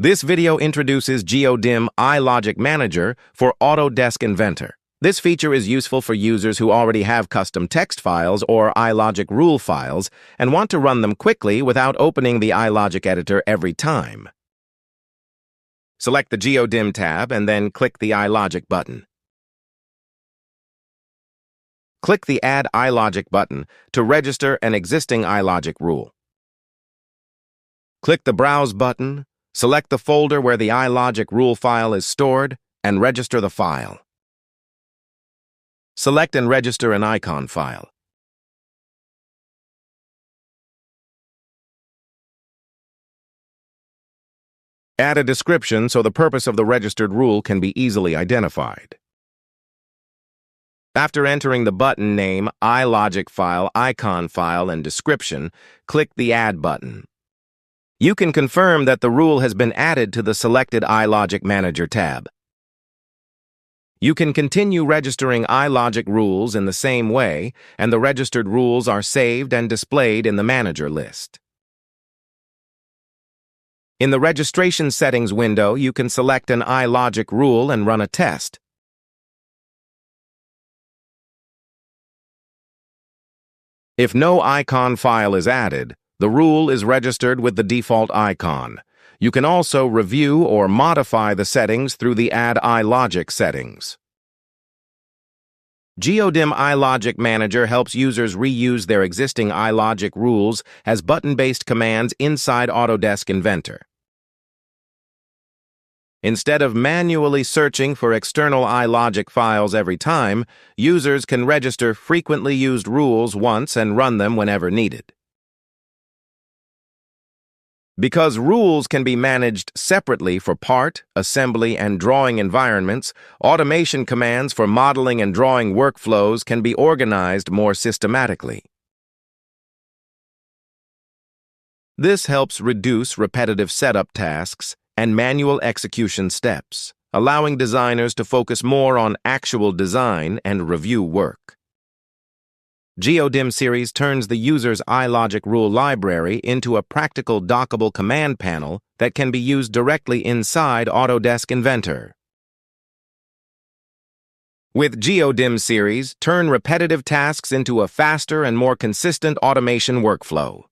This video introduces GeoDim iLogic Manager for Autodesk Inventor. This feature is useful for users who already have custom text files or iLogic rule files and want to run them quickly without opening the iLogic editor every time. Select the GeoDim tab and then click the iLogic button. Click the Add iLogic button to register an existing iLogic rule. Click the Browse button. Select the folder where the iLogic rule file is stored and register the file. Select and register an icon file. Add a description so the purpose of the registered rule can be easily identified. After entering the button name, iLogic file, icon file, and description, click the Add button. You can confirm that the rule has been added to the selected iLogic Manager tab. You can continue registering iLogic rules in the same way, and the registered rules are saved and displayed in the Manager list. In the Registration Settings window, you can select an iLogic rule and run a test. If no icon file is added, the rule is registered with the default icon. You can also review or modify the settings through the Add iLogic settings. GeoDim iLogic Manager helps users reuse their existing iLogic rules as button-based commands inside Autodesk Inventor. Instead of manually searching for external iLogic files every time, users can register frequently used rules once and run them whenever needed. Because rules can be managed separately for part, assembly, and drawing environments, automation commands for modeling and drawing workflows can be organized more systematically. This helps reduce repetitive setup tasks and manual execution steps, allowing designers to focus more on actual design and review work. GeoDim series turns the user's iLogic rule library into a practical dockable command panel that can be used directly inside Autodesk Inventor. With GeoDim series, turn repetitive tasks into a faster and more consistent automation workflow.